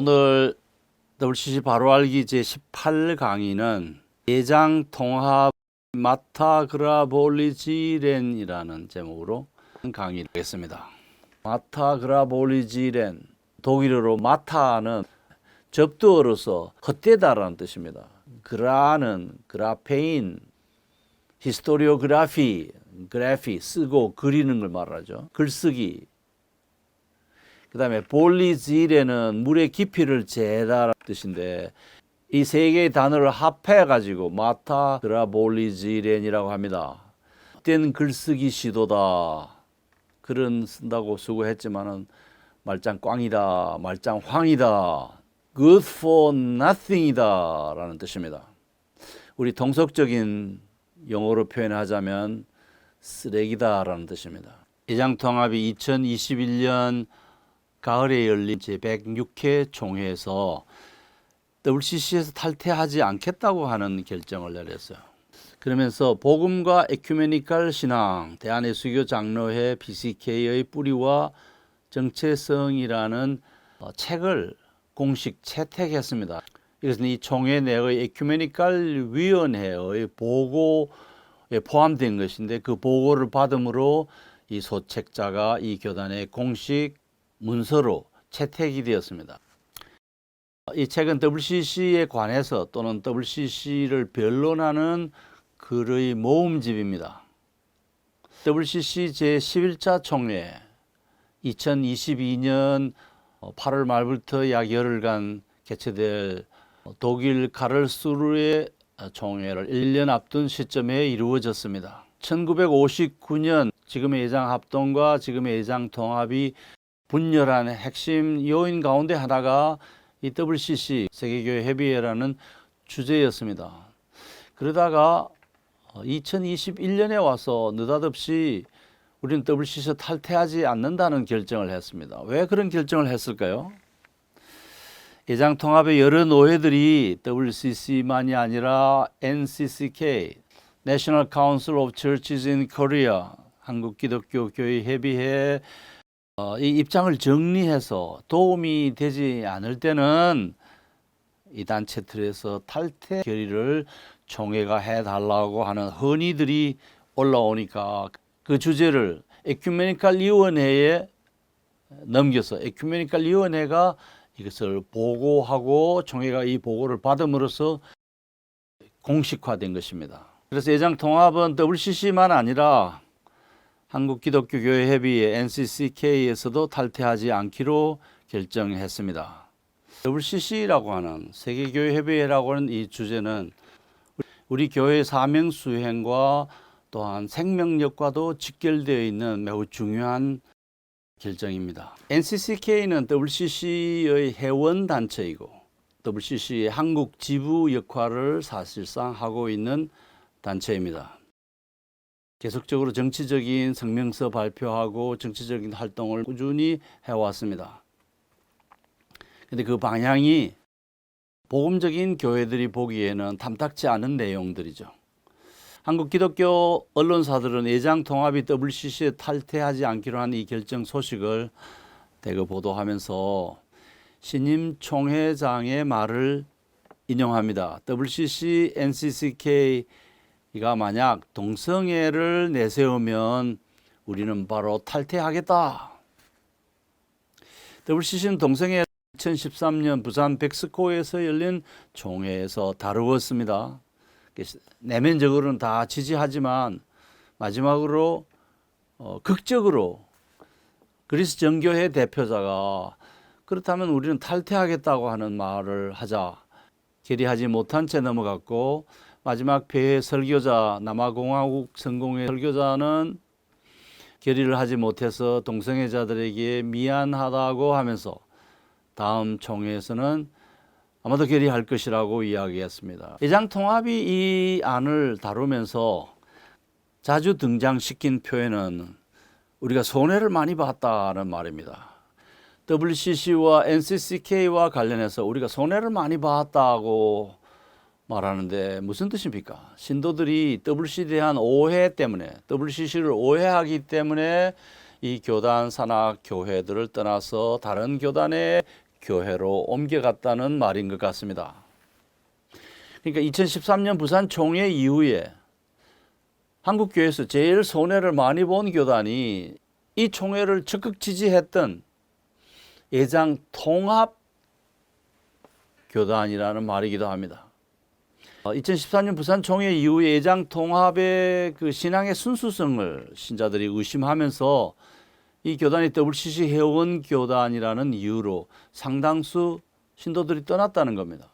오늘 WCC 바로 알기 제18강의는 예장 통합 마타그라볼리지렌이라는 제목으로 강의를 하겠습니다. 마타그라볼리지렌, 독일어로 마타는 접두어로서 헛되다라는 뜻입니다. 그라는 그라페인, 히스토리오그라피, 그래피 쓰고 그리는 걸 말하죠. 글쓰기. 그 다음에 볼리지레는 물의 깊이를 재다라는 뜻인데 이 세 개의 단어를 합해가지고 마타그라볼리지렌이라고 합니다. 헛된 글쓰기 시도다. 글은 쓴다고 수고했지만은 말짱 꽝이다. 말짱 황이다. good for nothing이다 라는 뜻입니다. 우리 통속적인 영어로 표현하자면 쓰레기다 라는 뜻입니다. 예장통합이 2021년 가을에 열린 제106회 총회에서 WCC에서 탈퇴하지 않겠다고 하는 결정을 내렸어요. 그러면서 복음과 에큐메니컬 신앙, 대한예수교 장로회 BCK의 뿌리와 정체성이라는 책을 공식 채택했습니다. 이것은 이 총회 내의 에큐메니컬 위원회의 보고에 포함된 것인데 그 보고를 받음으로 이 소책자가 이 교단의 공식 문서로 채택이 되었습니다. 이 책은 WCC에 관해서 또는 WCC를 변론하는 글의 모음집입니다. WCC 제11차 총회 2022년 8월 말부터 약 열흘간 개최될 독일 카를스루의 총회를 1년 앞둔 시점에 이루어졌습니다. 1959년 지금의 예장합동과 지금의 예장통합이 분열한 핵심 요인 가운데 하나가 이 WCC 세계교회 협의회라는 주제였습니다. 그러다가 2021년에 와서 느닷없이 우리는 WCC에서 탈퇴하지 않는다는 결정을 했습니다. 왜 그런 결정을 했을까요? 예장통합의 여러 노회들이 WCC만이 아니라 NCCK, National Council of Churches in Korea, 한국기독교교회 협의회 이 입장을 정리해서 도움이 되지 않을 때는 이 단체 틀에서 탈퇴 결의를 총회가 해달라고 하는 건의들이 올라오니까 그 주제를 에큐메니컬 위원회에 넘겨서 에큐메니컬 위원회가 이것을 보고하고 총회가 이 보고를 받음으로써 공식화된 것입니다. 그래서 예장통합은 WCC만 아니라 한국기독교교회협의회 NCCK에서도 탈퇴하지 않기로 결정했습니다. WCC라고 하는 세계교회협의회라고 하는 이 주제는 우리 교회의 사명 수행과 또한 생명력과도 직결되어 있는 매우 중요한 결정입니다. NCCK는 WCC의 회원단체이고 WCC의 한국 지부 역할을 사실상 하고 있는 단체입니다. 계속적으로 정치적인 성명서 발표하고 정치적인 활동을 꾸준히 해왔습니다. 그런데 그 방향이 복음적인 교회들이 보기에는 탐탁지 않은 내용들이죠. 한국 기독교 언론사들은 예장통합이 WCC에 탈퇴하지 않기로 한 이 결정 소식을 대거 보도하면서 신임 총회장의 말을 인용합니다. WCC, NCCK가 만약 동성애를 내세우면 우리는 바로 탈퇴하겠다. WCC는 동성애 2013년 부산 백스코에서 열린 총회에서 다루었습니다. 내면적으로는 다 지지하지만 마지막으로 극적으로 그리스 정교회 대표자가 그렇다면 우리는 탈퇴하겠다고 하는 말을 하자 결의하지 못한 채 넘어갔고 마지막 폐회 설교자 남아공화국 성공회 설교자는 결의를 하지 못해서 동성애자들에게 미안하다고 하면서 다음 총회에서는 아마도 결의할 것이라고 이야기했습니다. 예장통합이 이 안을 다루면서 자주 등장시킨 표현은 우리가 손해를 많이 봤다는 말입니다. WCC와 NCCK와 관련해서 우리가 손해를 많이 봤다고 말하는데 무슨 뜻입니까? 신도들이 WCC에 대한 오해 때문에 WCC를 오해하기 때문에 이 교단 산학 교회들을 떠나서 다른 교단에 교회로 옮겨갔다는 말인 것 같습니다. 그러니까 2013년 부산 총회 이후에 한국교회에서 제일 손해를 많이 본 교단이 이 총회를 적극 지지했던 예장 통합 교단이라는 말이기도 합니다. 2014년 부산 총회 이후에 예장 통합의 그 신앙의 순수성을 신자들이 의심하면서 이 교단이 WCC 회원 교단이라는 이유로 상당수 신도들이 떠났다는 겁니다.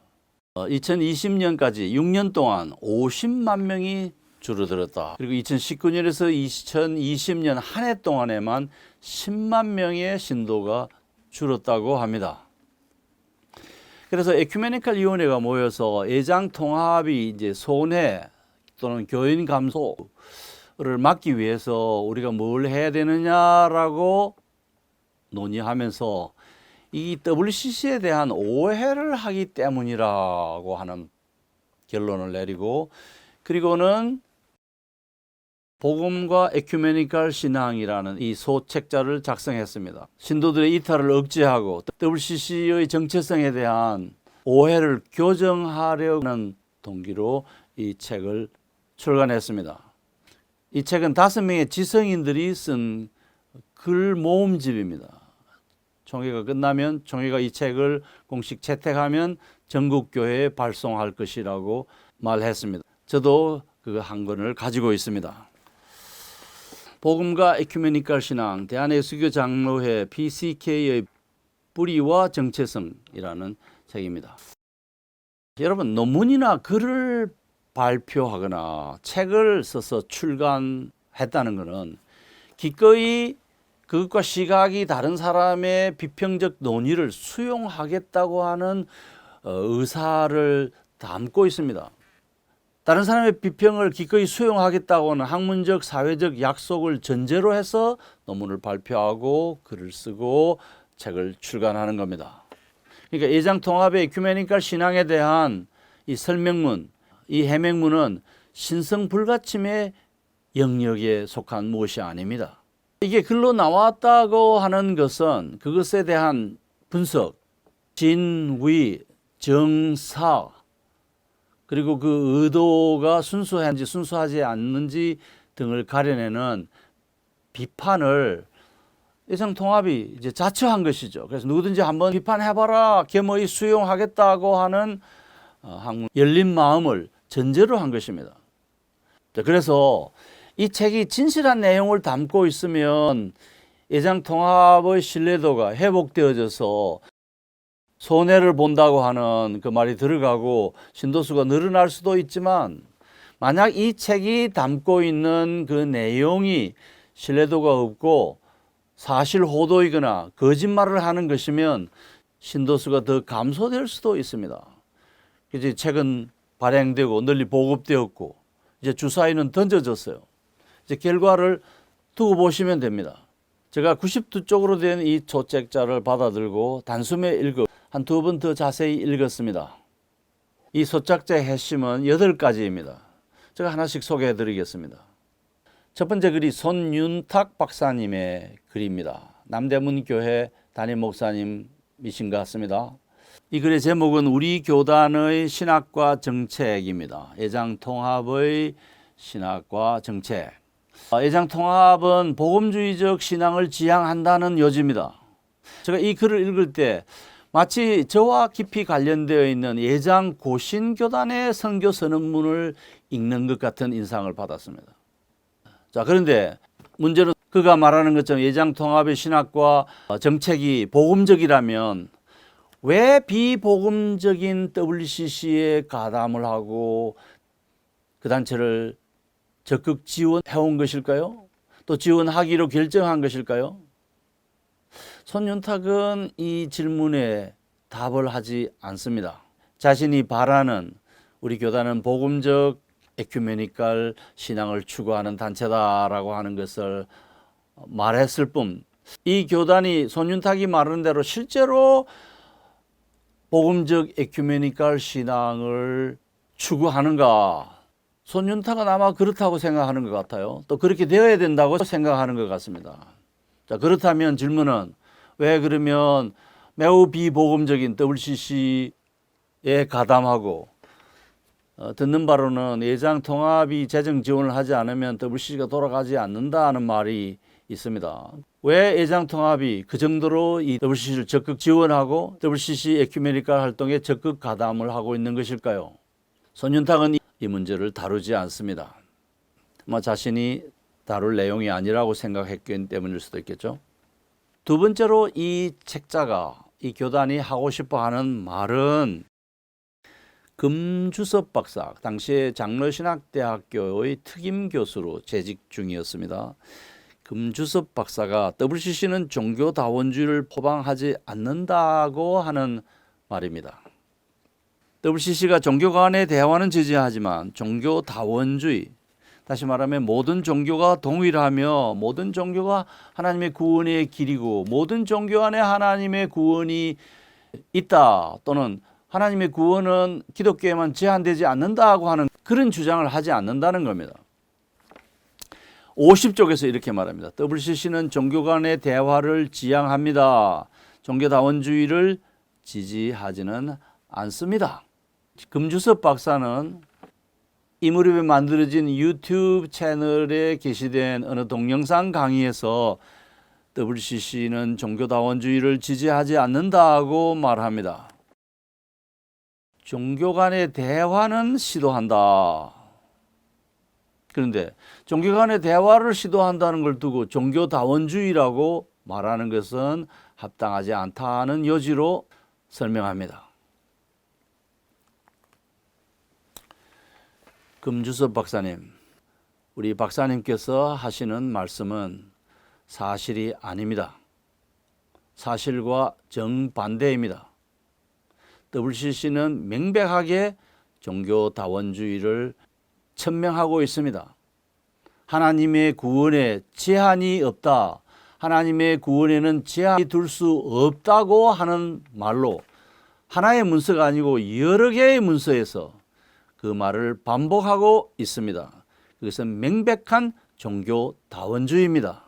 2020년까지 6년 동안 50만 명이 줄어들었다. 그리고 2019년에서 2020년 한 해 동안에만 10만 명의 신도가 줄었다고 합니다. 그래서 에큐메니컬 위원회가 모여서 예장 통합이 이제 손해 또는 교인 감소를 막기 위해서 우리가 뭘 해야 되느냐라고 논의하면서 이 WCC에 대한 오해를 하기 때문이라고 하는 결론을 내리고, 그리고는 복음과 에큐메니컬 신앙이라는 이 소책자를 작성했습니다. 신도들의 이탈을 억제하고 WCC의 정체성에 대한 오해를 교정하려는 동기로 이 책을 출간했습니다. 이 책은 5명의 지성인들이 쓴 글 모음집입니다. 총회가 끝나면 총회가 이 책을 공식 채택하면 전국 교회에 발송할 것이라고 말했습니다. 저도 그 한 권을 가지고 있습니다. 복음과 에큐메니컬 신앙, 대한예수교 장로회 PCK의 뿌리와 정체성이라는 책입니다. 여러분, 논문이나 글을 발표하거나 책을 써서 출간했다는 것은 기꺼이 그것과 시각이 다른 사람의 비평적 논의를 수용하겠다고 하는 의사를 담고 있습니다. 다른 사람의 비평을 기꺼이 수용하겠다고 하는 학문적, 사회적 약속을 전제로 해서 논문을 발표하고 글을 쓰고 책을 출간하는 겁니다. 그러니까 예장 통합의 에큐메니컬 신앙에 대한 이 설명문, 이 해명문은 신성 불가침의 영역에 속한 무엇이 아닙니다. 이게 글로 나왔다고 하는 것은 그것에 대한 분석, 진위, 정사, 그리고 그 의도가 순수한지 순수하지 않는지 등을 가려내는 비판을 예장 통합이 이제 자처한 것이죠. 그래서 누구든지 한번 비판해봐라, 겸허히 수용하겠다고 하는 열린 마음을 전제로 한 것입니다. 그래서 이 책이 진실한 내용을 담고 있으면 예장 통합의 신뢰도가 회복되어져서 손해를 본다고 하는 그 말이 들어가고 신도수가 늘어날 수도 있지만, 만약 이 책이 담고 있는 그 내용이 신뢰도가 없고 사실 호도이거나 거짓말을 하는 것이면 신도수가 더 감소될 수도 있습니다. 이제 책은 발행되고 널리 보급되었고 이제 주사위는 던져졌어요. 이제 결과를 두고 보시면 됩니다. 제가 92쪽으로 된 이 소책자를 받아들고 단숨에 한 2번 더 자세히 읽었습니다. 이 소책자의 핵심은 8가지입니다. 제가 하나씩 소개해 드리겠습니다. 첫 번째 글이 손윤탁 박사님의 글입니다. 남대문 교회 담임 목사님이신 것 같습니다. 이 글의 제목은 우리 교단의 신학과 정책입니다. 예장 통합의 신학과 정책. 예장 통합은 복음주의적 신앙을 지향한다는 요지입니다. 제가 이 글을 읽을 때 마치 저와 깊이 관련되어 있는 예장 고신교단의 선교 선언문을 읽는 것 같은 인상을 받았습니다. 자, 그런데 문제는 그가 말하는 것처럼 예장 통합의 신학과 정책이 복음적이라면 왜 비복음적인 WCC에 가담을 하고 그 단체를 적극 지원해온 것일까요? 또 지원하기로 결정한 것일까요? 손윤탁은 이 질문에 답을 하지 않습니다. 자신이 바라는 우리 교단은 복음적 에큐메니컬 신앙을 추구하는 단체다라고 하는 것을 말했을 뿐, 이 교단이 손윤탁이 말하는 대로 실제로 복음적 에큐메니컬 신앙을 추구하는가? 손윤탁은 아마 그렇다고 생각하는 것 같아요. 또 그렇게 되어야 된다고 생각하는 것 같습니다. 자, 그렇다면 질문은 왜 그러면 매우 비복음적인 WCC에 가담하고 듣는 바로는 예장 통합이 재정 지원을 하지 않으면 WCC가 돌아가지 않는다는 말이 있습니다. 왜 예장 통합이 그 정도로 이 WCC를 적극 지원하고 WCC 에큐메니컬 활동에 적극 가담을 하고 있는 것일까요? 손윤탁은 이 문제를 다루지 않습니다. 자신이 다룰 내용이 아니라고 생각했기 때문일 수도 있겠죠. 두 번째로 이 책자가, 이 교단이 하고 싶어 하는 말은 금주섭 박사, 당시에 장로신학대학교의 특임 교수로 재직 중이었습니다. 금주섭 박사가 WCC는 종교다원주의를 포방하지 않는다고 하는 말입니다. WCC가 종교 간의 대화는 지지하지만 종교다원주의, 다시 말하면 모든 종교가 동일하며 모든 종교가 하나님의 구원의 길이고 모든 종교 안에 하나님의 구원이 있다, 또는 하나님의 구원은 기독교에만 제한되지 않는다고 하는 그런 주장을 하지 않는다는 겁니다. 50쪽에서 이렇게 말합니다. WCC는 종교 간의 대화를 지향합니다. 종교다원주의를 지지하지는 않습니다. 금주섭 박사는 이 무렵에 만들어진 유튜브 채널에 게시된 어느 동영상 강의에서 WCC는 종교다원주의를 지지하지 않는다고 말합니다. 종교 간의 대화는 시도한다. 그런데 종교 간의 대화를 시도한다는 걸 두고 종교다원주의라고 말하는 것은 합당하지 않다는 여지로 설명합니다. 금주섭 박사님, 우리 박사님께서 하시는 말씀은 사실이 아닙니다. 사실과 정반대입니다. WCC는 명백하게 종교다원주의를 천명하고 있습니다. 하나님의 구원에 제한이 없다, 하나님의 구원에는 제한이 둘 수 없다고 하는 말로 하나의 문서가 아니고 여러 개의 문서에서 그 말을 반복하고 있습니다. 그것은 명백한 종교다원주의입니다.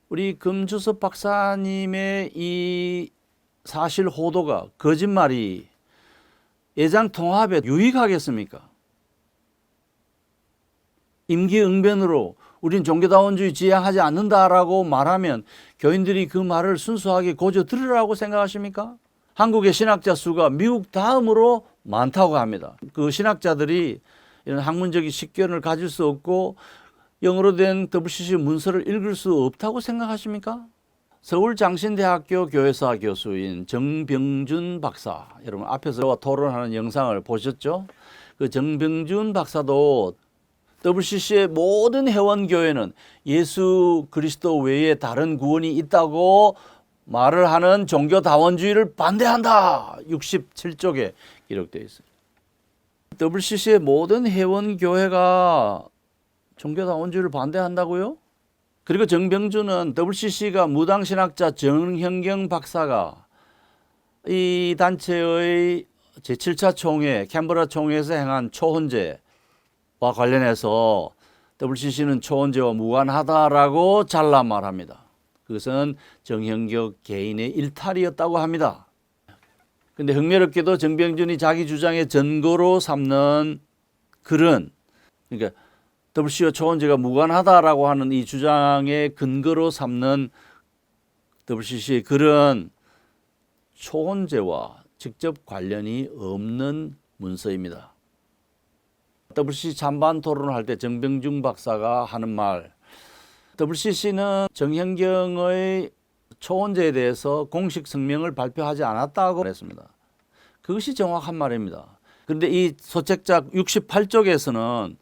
우리 금주섭 박사님의 이 사실 호도가, 거짓말이 예장 통합에 유익하겠습니까? 임기응변으로 우린 종교다원주의 지향하지 않는다라고 말하면 교인들이 그 말을 순수하게 고저 들으라고 생각하십니까? 한국의 신학자 수가 미국 다음으로 많다고 합니다. 그 신학자들이 이런 학문적인 식견을 가질 수 없고 영어로 된 WCC 문서를 읽을 수 없다고 생각하십니까? 서울장신대학교 교회사 교수인 정병준 박사, 여러분 앞에서 토론하는 영상을 보셨죠? 그 정병준 박사도 WCC의 모든 회원교회는 예수 그리스도 외에 다른 구원이 있다고 말을 하는 종교다원주의를 반대한다. 67쪽에 기록되어 있습니다. WCC의 모든 회원교회가 종교다원주의를 반대한다고요? 그리고 정병준은 WCC가 무당신학자 정형경 박사가 이 단체의 제7차 총회, 캔버라 총회에서 행한 초혼제와 관련해서 WCC는 초혼제와 무관하다라고 잘라 말합니다. 그것은 정형경 개인의 일탈이었다고 합니다. 그런데 흥미롭게도 정병준이 자기 주장의 전거로 삼는 글은, 그러니까 WCC와 초혼제가 무관하다라고 하는 이 주장의 근거로 삼는 WCC의 글은 초혼제와 직접 관련이 없는 문서입니다. WCC 찬반 토론을 할 때 정병준 박사가 하는 말, WCC는 정형경의 초혼제에 대해서 공식 성명을 발표하지 않았다고 했습니다. 그것이 정확한 말입니다. 그런데 이 소책자 68쪽에서는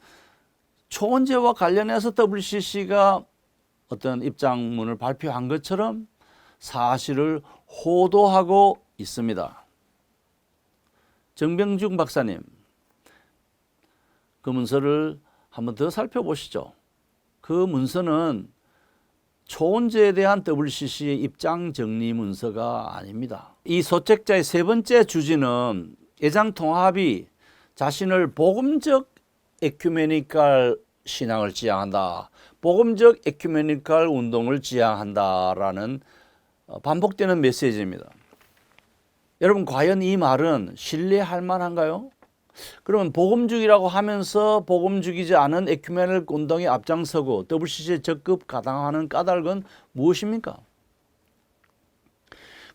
초혼제와 관련해서 WCC가 어떤 입장문을 발표한 것처럼 사실을 호도하고 있습니다. 정병준 박사님, 그 문서를 한번 더 살펴보시죠. 그 문서는 초혼제에 대한 WCC의 입장 정리 문서가 아닙니다. 이 소책자의 세 번째 주지는 예장 통합이 자신을 복음적 에큐메니컬 신앙을 지향한다. 복음적 에큐메니컬 운동을 지향한다라는 반복되는 메시지입니다. 여러분, 과연 이 말은 신뢰할 만한가요? 그러면 복음주의라고 하면서 복음주의지 않은 에큐메니컬 운동에 앞장서고 WCC에 적극 가담하는 까닭은 무엇입니까?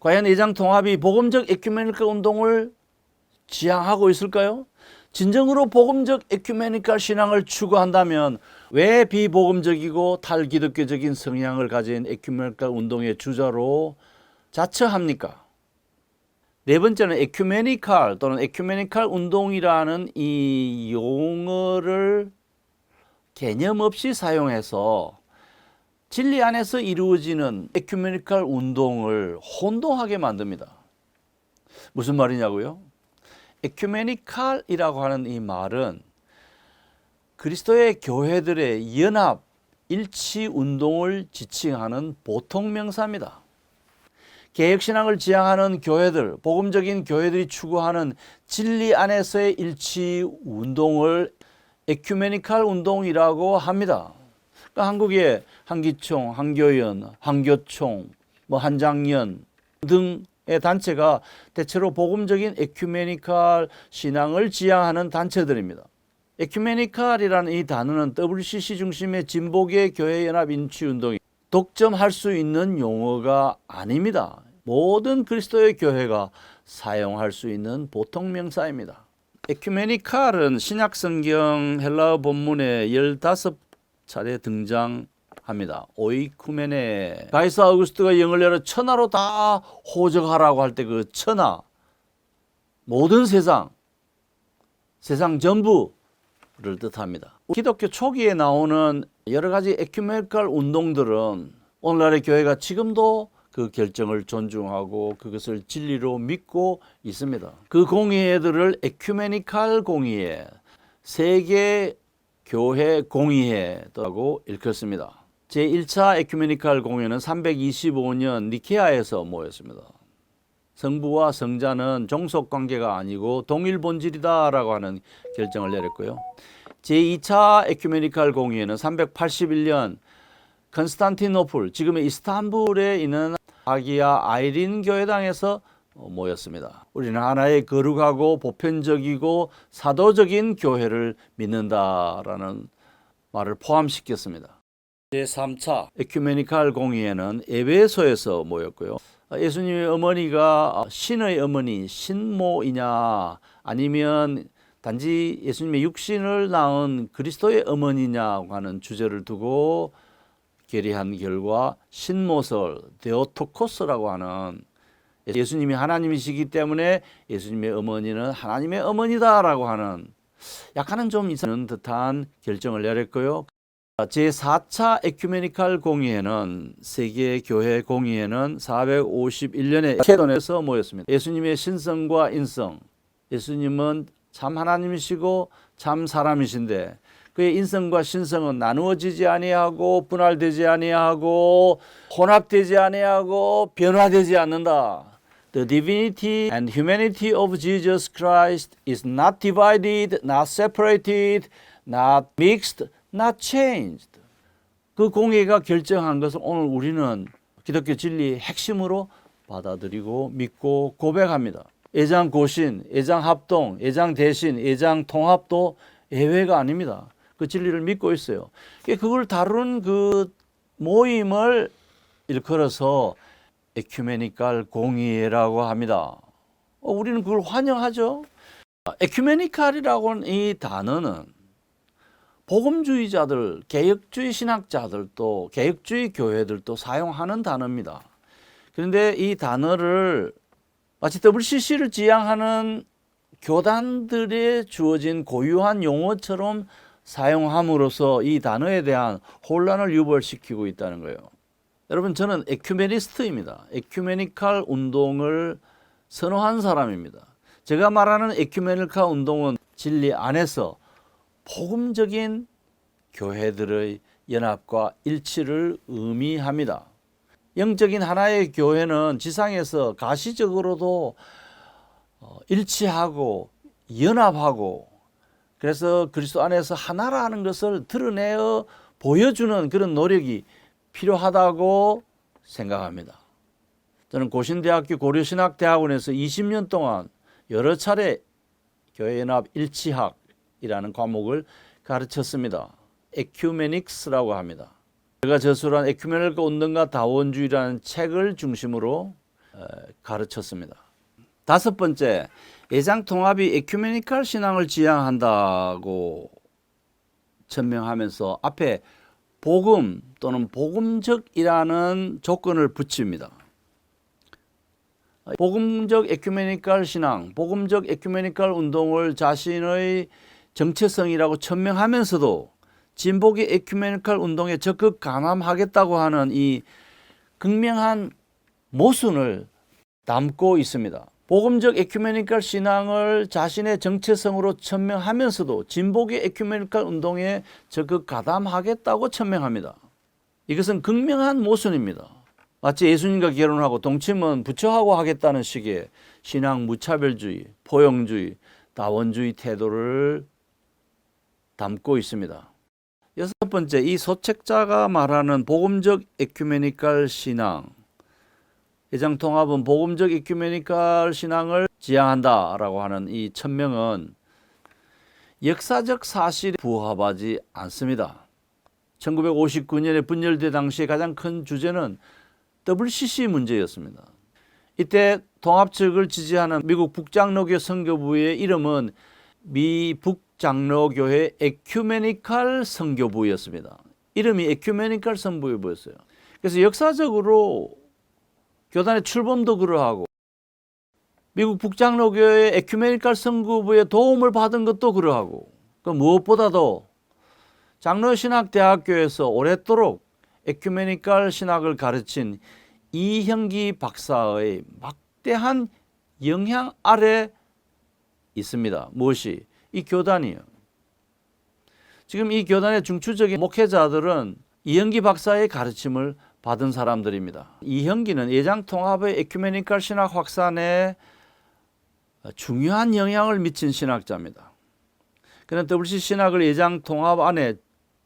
과연 예장 통합이 복음적 에큐메니컬 운동을 지향하고 있을까요? 진정으로 복음적 에큐메니컬 신앙을 추구한다면 왜 비복음적이고 탈기독교적인 성향을 가진 에큐메니컬 운동의 주자로 자처합니까? 네 번째는 에큐메니컬 또는 에큐메니컬 운동이라는 이 용어를 개념 없이 사용해서 진리 안에서 이루어지는 에큐메니컬 운동을 혼동하게 만듭니다. 무슨 말이냐고요? 에큐메니컬이라고 하는 이 말은 그리스도의 교회들의 연합, 일치 운동을 지칭하는 보통 명사입니다. 개혁신앙을 지향하는 교회들, 복음적인 교회들이 추구하는 진리 안에서의 일치 운동을 에큐메니컬 운동이라고 합니다. 그러니까 한국의 한기총, 한교연, 한교총, 한장년 등의 단체가 대체로 복음적인 에큐메니컬 신앙을 지향하는 단체들입니다. 에큐메니컬이라는 이 단어는 WCC 중심의 진보계 교회연합 인치운동이 독점할 수 있는 용어가 아닙니다. 모든 그리스도의 교회가 사용할 수 있는 보통 명사입니다. 에큐메니컬은 신약성경 헬라어 본문에 15차례 등장합니다. 오이쿠메네. 가이사 아우구스트가 영을 열어 천하로 다 호적하라고 할 때 그 천하, 모든 세상 전부를 뜻합니다. 기독교 초기에 나오는 여러 가지 에큐메니컬 운동들은 오늘날의 교회가 지금도 그 결정을 존중하고 그것을 진리로 믿고 있습니다. 그 공의회들을 에큐메니컬 공의회, 세계 교회 공의회라고 일컫습니다. 제1차 에큐메니컬 공의회는 325년 니케아에서 모였습니다. 성부와 성자는 종속 관계가 아니고 동일 본질이다라고 하는 결정을 내렸고요. 제2차 에큐메니컬 공의회는 381년 컨스탄티노플, 지금의 이스탄불에 있는 하기야 아이린 교회당에서 모였습니다. 우리는 하나의 거룩하고 보편적이고 사도적인 교회를 믿는다라는 말을 포함시켰습니다. 제3차 에큐메니컬 공의회는 에베소에서 모였고요. 예수님의 어머니가 신의 어머니, 신모이냐 아니면 단지 예수님의 육신을 낳은 그리스도의 어머니냐고 하는 주제를 두고 결의한 결과 신모설, 데오토코스라고 하는 예수님이 하나님이시기 때문에 예수님의 어머니는 하나님의 어머니다라고 하는 약간은 좀 이상한 듯한 결정을 내렸고요. 제4차 에큐메니컬 공의회는 세계교회 공의회는 451년에 케돈에서 모였습니다. 예수님의 신성과 인성, 예수님은 참 하나님이시고 참 사람이신데 그의 인성과 신성은 나누어지지 아니하고 분할되지 아니하고 혼합되지 아니하고 변화되지 않는다. The divinity and humanity of Jesus Christ is not divided, not separated, not mixed, not changed. 그 공의가 결정한 것을 오늘 우리는 기독교 진리의 핵심으로 받아들이고 믿고 고백합니다. 애장 고신, 애장 합동, 애장 대신, 애장 통합도 예외가 아닙니다. 그 진리를 믿고 있어요. 그걸 다루는 그 모임을 일컬어서 에큐메니컬 공의회라고 합니다. 우리는 그걸 환영하죠. 에큐메니컬이라고 하는 이 단어는 복음주의자들, 개혁주의 신학자들도, 개혁주의 교회들도 사용하는 단어입니다. 그런데 이 단어를 마치 WCC를 지향하는 교단들에 주어진 고유한 용어처럼 사용함으로써 이 단어에 대한 혼란을 유발시키고 있다는 거예요. 여러분, 저는 에큐메니스트입니다. 에큐메니컬 운동을 선호한 사람입니다. 제가 말하는 에큐메니컬 운동은 진리 안에서 복음적인 교회들의 연합과 일치를 의미합니다. 영적인 하나의 교회는 지상에서 가시적으로도 일치하고 연합하고 그래서 그리스도 안에서 하나라는 것을 드러내어 보여주는 그런 노력이 필요하다고 생각합니다. 저는 고신대학교 고려신학대학원에서 20년 동안 여러 차례 교회연합 일치학이라는 과목을 가르쳤습니다. 에큐메닉스라고 합니다. 제가 저술한 에큐메닉 운동과 다원주의라는 책을 중심으로 가르쳤습니다. 다섯 번째, 예장통합이 에큐메니컬 신앙을 지향한다고 천명하면서 앞에 복음 또는 복음적이라는 조건을 붙입니다. 복음적 에큐메니컬 신앙, 복음적 에큐메니컬 운동을 자신의 정체성이라고 천명하면서도 진보계 에큐메니컬 운동에 적극 감함하겠다고 하는 이 극명한 모순을 담고 있습니다. 복음적 에큐메니컬 신앙을 자신의 정체성으로 천명하면서도 진보계 에큐메니컬 운동에 적극 가담하겠다고 천명합니다. 이것은 극명한 모순입니다. 마치 예수님과 결혼하고 동침은 부처하고 하겠다는 식의 신앙 무차별주의, 포용주의, 다원주의 태도를 담고 있습니다. 여섯 번째, 이 소책자가 말하는 복음적 에큐메니컬 신앙, 예장통합은 복음적 에큐메니컬 신앙을 지향한다라고 하는 이 천명은 역사적 사실에 부합하지 않습니다. 1959년에 분열대 당시에 가장 큰 주제는 WCC 문제였습니다. 이때 통합 측을 지지하는 미국 북장로교 선교부의 이름은 미 북장로교회 에큐메니컬 선교부였습니다. 이름이 에큐메니컬 선교부였어요. 그래서 역사적으로 교단의 출범도 그러하고 미국 북장로교회 에큐메니컬 선교부의 도움을 받은 것도 그러하고 무엇보다도 장로신학대학교에서 오랫도록 에큐메니컬 신학을 가르친 이형기 박사의 막대한 영향 아래 있습니다. 무엇이? 이 교단이요. 지금 이 교단의 중추적인 목회자들은 이형기 박사의 가르침을 받은 사람들입니다. 이형기는 예장통합의 에큐메니컬 신학 확산에 중요한 영향을 미친 신학자입니다. 그는 WC 신학을 예장통합 안에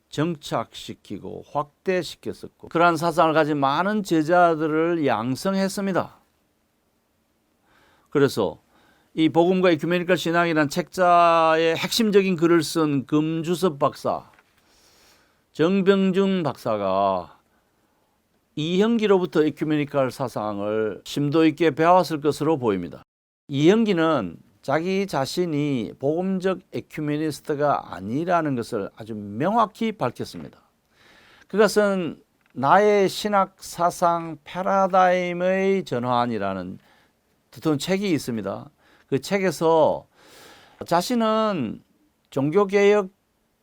정착시키고 확대시켰었고 그러한 사상을 가진 많은 제자들을 양성했습니다. 그래서 이 복음과 에큐메니컬 신앙이라는 책자의 핵심적인 글을 쓴 금주섭 박사, 정병준 박사가 이형기로부터 에큐메니컬 사상을 심도 있게 배웠을 것으로 보입니다. 이형기는 자기 자신이 복음적 에큐메니스트가 아니라는 것을 아주 명확히 밝혔습니다. 그것은 나의 신학 사상 패러다임의 전환이라는 두터운 책이 있습니다. 그 책에서 자신은 종교개혁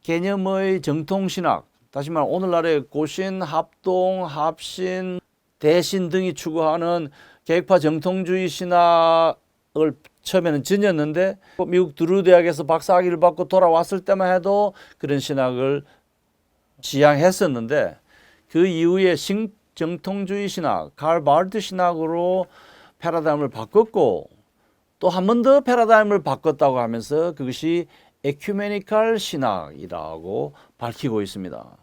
개념의 정통신학, 다시 말해 오늘날의 고신, 합동, 합신, 대신 등이 추구하는 계획파 정통주의 신학을 처음에는 지녔는데 미국 드루 대학에서 박사학위를 받고 돌아왔을 때만 해도 그런 신학을 지향했었는데 그 이후에 신정통주의 신학, 칼 바르트 신학으로 패러다임을 바꿨고 또 한 번 더 패러다임을 바꿨다고 하면서 그것이 에큐메니컬 신학이라고 밝히고 있습니다.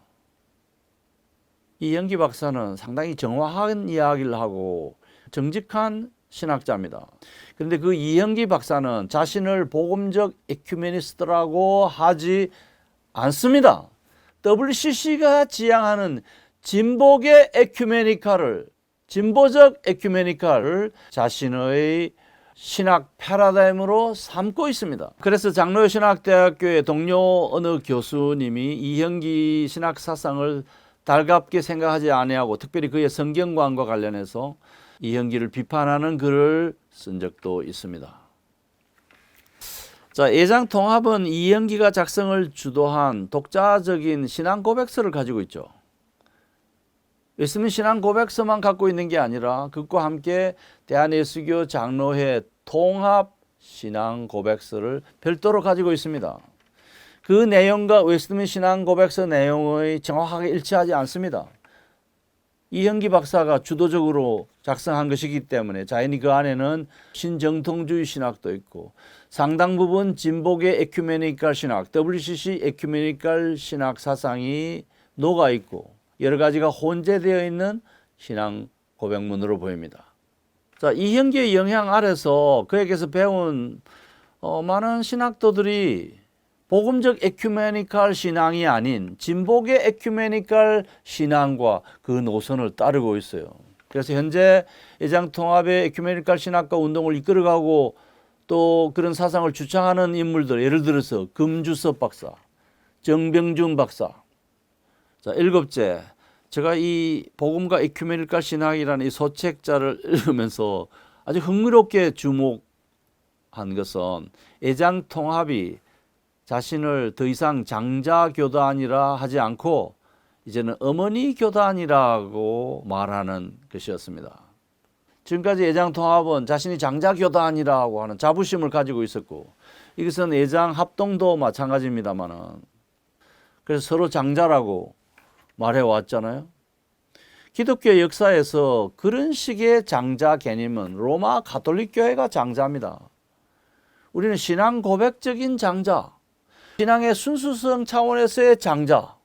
이영기 박사는 상당히 정확한 이야기를 하고 정직한 신학자입니다. 그런데 그 이형기 박사는 자신을 복음적 에큐메니스트라고 하지 않습니다. WCC가 지향하는 진보적 에큐메니컬을 자신의 신학 패러다임으로 삼고 있습니다. 그래서 장로신학대학교의 동료 어느 교수님이 이형기 신학 사상을 달갑게 생각하지 아니하고 특별히 그의 성경관과 관련해서 이형기를 비판하는 글을 쓴 적도 있습니다. 자, 예장통합은 이형기가 작성을 주도한 독자적인 신앙 고백서를 가지고 있죠. 웨스트민스터 신앙 고백서만 갖고 있는 게 아니라 그것과 함께 대한예수교 장로회 통합 신앙 고백서를 별도로 가지고 있습니다. 그 내용과 웨스트민스터 신앙 고백서 내용의 정확하게 일치하지 않습니다. 이형기 박사가 주도적으로 작성한 것이기 때문에 자연히 그 안에는 신정통주의 신학도 있고 상당 부분 진보계 에큐메니컬 신학, WCC 에큐메니컬 신학 사상이 녹아 있고 여러 가지가 혼재되어 있는 신앙 고백문으로 보입니다. 자, 이 형제의 영향 아래서 그에게서 배운 많은 신학도들이 복음적 에큐메니컬 신앙이 아닌 진보계 에큐메니컬 신앙과 그 노선을 따르고 있어요. 그래서 현재 예장통합의 에큐메니컬 신학과 운동을 이끌어가고 또 그런 사상을 주창하는 인물들, 예를 들어서 금주섭 박사, 정병준 박사. 자, 일곱째, 제가 이 복음과 에큐메니컬 신학이라는 이 소책자를 읽으면서 아주 흥미롭게 주목한 것은 예장통합이 자신을 더 이상 장자교단이라 하지 않고 이제는 어머니 교단이라고 말하는 것이었습니다. 지금까지 예장통합은 자신이 장자교단이라고 하는 자부심을 가지고 있었고 이것은 예장합동도 마찬가지입니다만은 그래서 서로 장자라고 말해왔잖아요. 기독교 역사에서 그런 식의 장자 개념은 로마 가톨릭 교회가 장자입니다. 우리는 신앙 고백적인 장자, 신앙의 순수성 차원에서의 장자,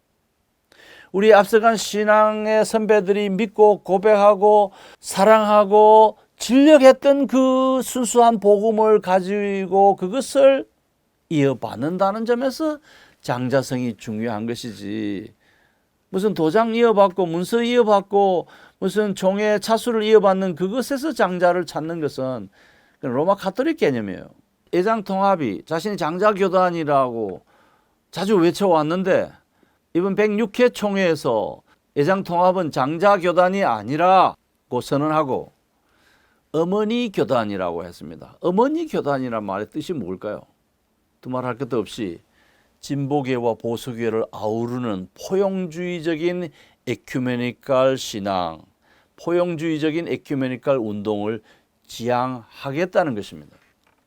우리 앞서간 신앙의 선배들이 믿고 고백하고 사랑하고 진력했던 그 순수한 복음을 가지고 그것을 이어받는다는 점에서 장자성이 중요한 것이지 무슨 도장 이어받고 문서 이어받고 무슨 종의 차수를 이어받는 그것에서 장자를 찾는 것은 로마 가톨릭 개념이에요. 예장통합이 자신이 장자교단이라고 자주 외쳐왔는데 이번 106회 총회에서 예장통합은 장자교단이 아니라고 선언하고 어머니 교단이라고 했습니다. 어머니 교단이란 말의 뜻이 뭘까요? 두말할 것도 없이 진보계와 보수계를 아우르는 포용주의적인 에큐메니컬 신앙, 포용주의적인 에큐메니컬 운동을 지향하겠다는 것입니다.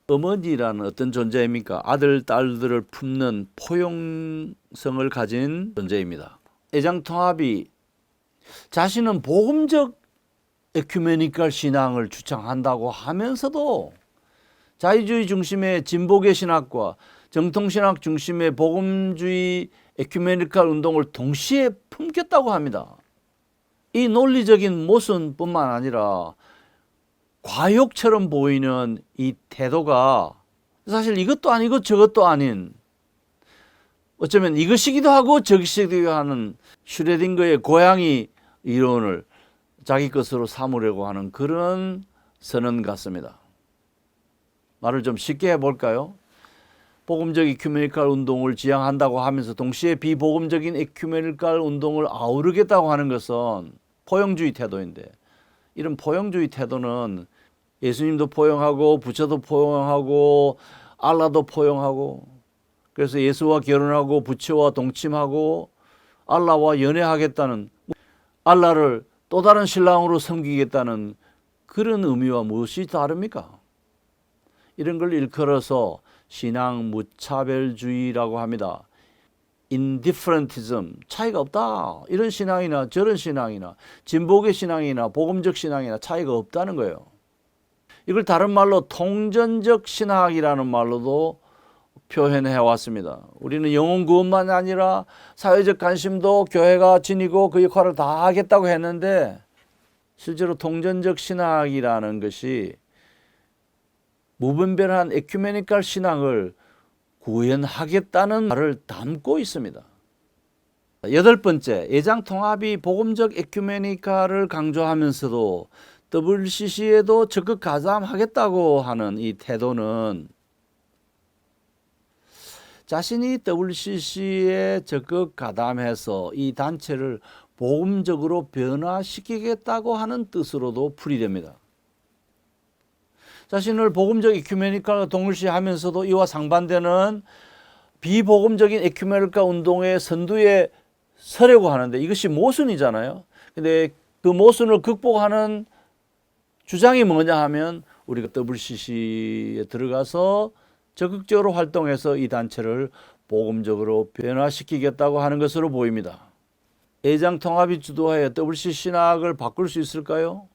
어머니라는 어떤 존재입니까? 아들, 딸들을 품는 포용성을 가진 존재입니다. 예장통합이 자신은 복음적 에큐메니컬 신앙을 주창한다고 하면서도 자유주의 중심의 진보계 신학과 정통신학 중심의 복음주의 에큐메니컬 운동을 동시에 품겠다고 합니다. 이 논리적인 모순뿐만 아니라 과욕처럼 보이는 이 태도가 사실 이것도 아니고 저것도 아닌 어쩌면 이것이기도 하고 저것이기도 하는 슈레딩거의 고양이 이론을 자기 것으로 삼으려고 하는 그런 선언 같습니다. 말을 좀 쉽게 해볼까요? 복음적 에큐메니컬 운동을 지향한다고 하면서 동시에 비복음적인 에큐메니컬 운동을 아우르겠다고 하는 것은 포용주의 태도인데 이런 포용주의 태도는 예수님도 포용하고 부처도 포용하고 알라도 포용하고 그래서 예수와 결혼하고 부처와 동침하고 알라와 연애하겠다는 알라를 또 다른 신랑으로 섬기겠다는 그런 의미와 무엇이 다릅니까? 이런 걸 일컬어서 신앙 무차별주의라고 합니다. indifferentism, 차이가 없다. 이런 신앙이나 저런 신앙이나 진보계 신앙이나 복음적 신앙이나 차이가 없다는 거예요. 이걸 다른 말로 통전적 신학이라는 말로도 표현해 왔습니다. 우리는 영혼 구원만 아니라 사회적 관심도 교회가 지니고 그 역할을 다 하겠다고 했는데 실제로 통전적 신학이라는 것이 무분별한 에큐메니컬 신앙을 구현하겠다는 말을 담고 있습니다. 여덟 번째, 예장통합이 복음적 에큐메니컬을 강조하면서도 WCC에도 적극 가담하겠다고 하는 이 태도는 자신이 WCC에 적극 가담해서 이 단체를 복음적으로 변화시키겠다고 하는 뜻으로도 풀이됩니다. 자신을 복음적 에큐메니컬과 동일시하면서도 이와 상반되는 비복음적인 에큐메니컬 운동의 선두에 서려고 하는데 이것이 모순이잖아요. 근데 그 모순을 극복하는 주장이 뭐냐 하면 우리가 WCC에 들어가서 적극적으로 활동해서 이 단체를 복음적으로 변화시키겠다고 하는 것으로 보입니다. 예장통합이 주도하여 WCC 신학을 바꿀 수 있을까요?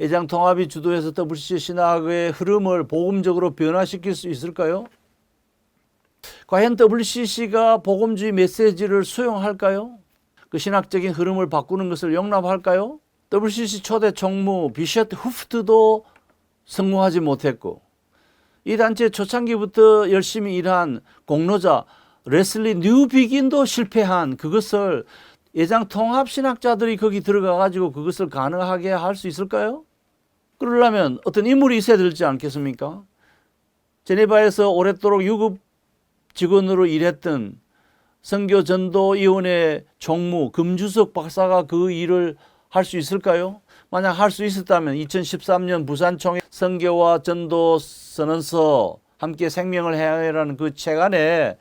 애장통합이 주도해서 WCC 신학의 흐름을 복음적으로 변화시킬 수 있을까요? 과연 WCC가 복음주의 메시지를 수용할까요? 그 신학적인 흐름을 바꾸는 것을 용납할까요? WCC 초대 총무 비셔트 후프트도 성공하지 못했고, 이 단체 초창기부터 열심히 일한 공로자 레슬리 뉴비긴도 실패한 그것을 애장통합신학자들이 거기 들어가 가지고 그것을 가능하게 할 수 있을까요? 그러려면 어떤 인물이 있어야 되지 않겠습니까? 제네바에서 오랫도록 유급 직원으로 일했던 선교전도위원회 총무 금주석 박사가 그 일을 할 수 있을까요? 만약 할 수 있었다면 2013년 부산총회 선교와 전도 선언서 함께 생명을 해야라는 그 책 안에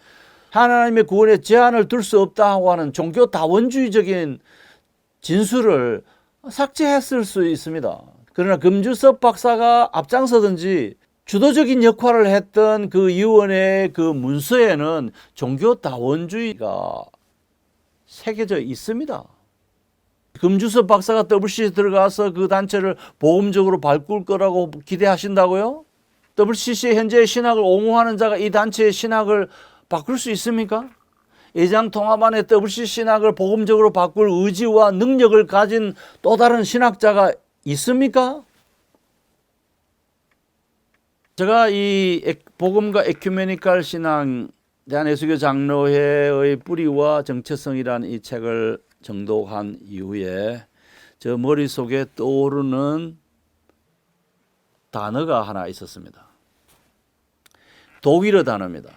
하나님의 구원에 제한을 둘 수 없다고 하는 종교 다원주의적인 진술을 삭제했을 수 있습니다. 그러나 금주석 박사가 앞장서든지 주도적인 역할을 했던 그 위원회의 그 문서에는 종교 다원주의가 새겨져 있습니다. 금주석 박사가 WCC에 들어가서 그 단체를 복음적으로 바꿀 거라고 기대하신다고요? WCC의 현재의 신학을 옹호하는 자가 이 단체의 신학을 바꿀 수 있습니까? 애장통합 안에 WCC 신학을 복음적으로 바꿀 의지와 능력을 가진 또 다른 신학자가 있습니까? 제가 이 복음과 에큐메니칼 신앙 대한예수교 장로회의 뿌리와 정체성이라는 이 책을 정독한 이후에 저 머릿속에 떠오르는 단어가 하나 있었습니다. 독일어 단어입니다.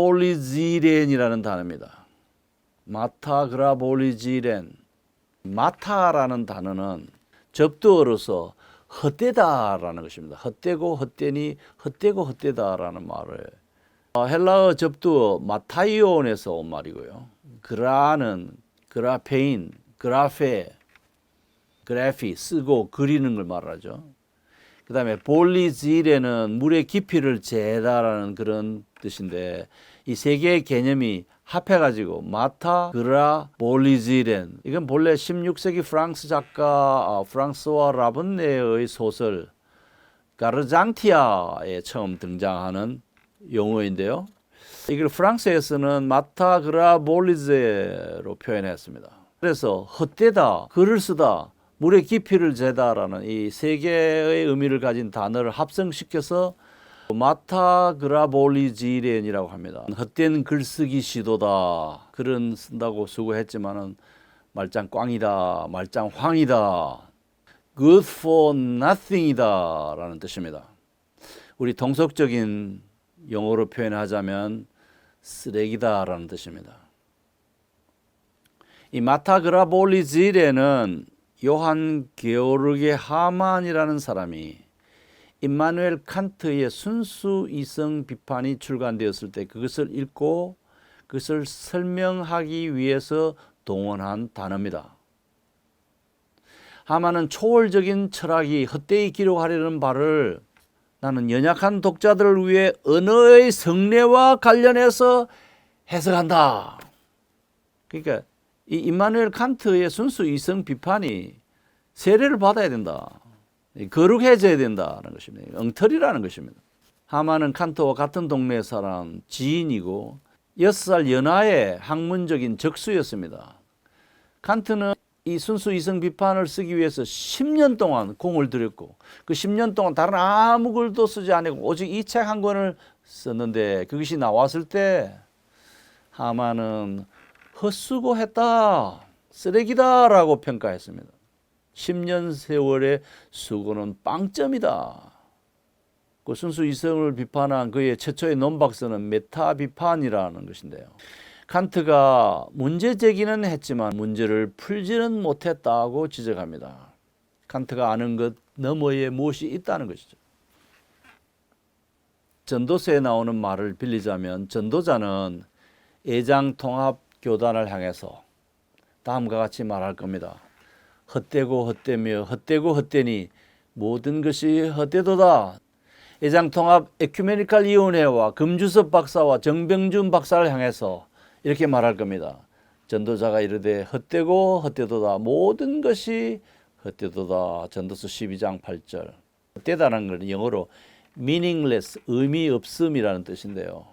마타그라볼리지렌이라는 단어입니다. 마타그라볼리지렌. 마타라는 단어는 접두어로서 헛되다라는 것입니다. 헛되고 헛되니 헛되고 헛되다라는 말을 헬라어 접두어 마타이온에서 온 말이고요. 그라는 그라페인, 그라페, 그래피 쓰고 그리는 걸 말하죠. 그 다음에 볼리지레는 물의 깊이를 재다라는 그런 뜻인데 이 세 개의 개념이 합해가지고 마타, 그라, 볼리지렌. 이건 본래 16세기 프랑스 작가 프랑스와 라본네의 소설 가르장티아에 처음 등장하는 용어인데요. 이걸 프랑스에서는 마타, 그라, 볼리제로 표현했습니다. 그래서 헛되다, 글을 쓰다, 물의 깊이를 재다라는 이 세 개의 의미를 가진 단어를 합성시켜서 마타그라볼리지렌이라고 합니다. 헛된 글쓰기 시도다. 글은 쓴다고 수고했지만은 말짱 꽝이다. 말짱 황이다. good for nothing이다 라는 뜻입니다. 우리 통속적인 용어로 표현하자면 쓰레기다 라는 뜻입니다. 이 마타그라볼리지렌은 요한 게오르게 하만이라는 사람이 임마누엘 칸트의 순수 이성 비판이 출간되었을 때 그것을 읽고 그것을 설명하기 위해서 동원한 단어입니다. 하만은 초월적인 철학이 헛되이 기록하려는 바를 나는 연약한 독자들을 위해 언어의 성례와 관련해서 해석한다. 그러니까 이 임마누엘 칸트의 순수 이성 비판이 세례를 받아야 된다. 거룩해져야 된다는 것입니다. 엉터리라는 것입니다. 하만은 칸트와 같은 동네 사람 지인이고 6살 연하의 학문적인 적수였습니다. 칸트는 이 순수 이성 비판을 쓰기 위해서 10년 동안 공을 들였고 그 10년 동안 다른 아무 글도 쓰지 않고 오직 이 책 한 권을 썼는데 그것이 나왔을 때 하만은 헛수고했다, 쓰레기다라고 평가했습니다. 10년 세월의 수고는 빵점이다. 그 순수 이성을 비판한 그의 최초의 논박서는 메타 비판이라는 것인데요. 칸트가 문제 제기는 했지만 문제를 풀지는 못했다고 지적합니다. 칸트가 아는 것 너머에 무엇이 있다는 것이죠. 전도서에 나오는 말을 빌리자면 전도자는 애장통합교단을 향해서 다음과 같이 말할 겁니다. 헛되고 헛되며 헛되고 헛되니 모든 것이 헛되도다. 애장통합 에큐메니칼 위원회와 금주섭 박사와 정병준 박사를 향해서 이렇게 말할 겁니다. 전도자가 이르되 헛되고 헛되도다. 모든 것이 헛되도다. 전도서 12장 8절. 헛되다는 건 영어로 meaningless, 의미 없음이라는 뜻인데요.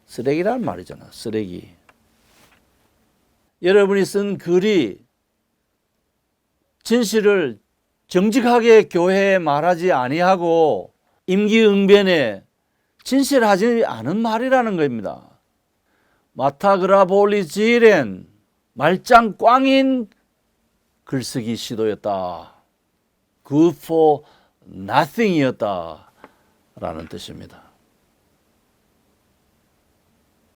쓰레기라는 말이잖아. 쓰레기. 여러분이 쓴 글이 진실을 정직하게 교회에 말하지 아니하고 임기응변에 진실하지 않은 말이라는 겁니다. 마타그라볼리지렌 말짱 꽝인 글쓰기 시도였다. Good for nothing이었다 라는 뜻입니다.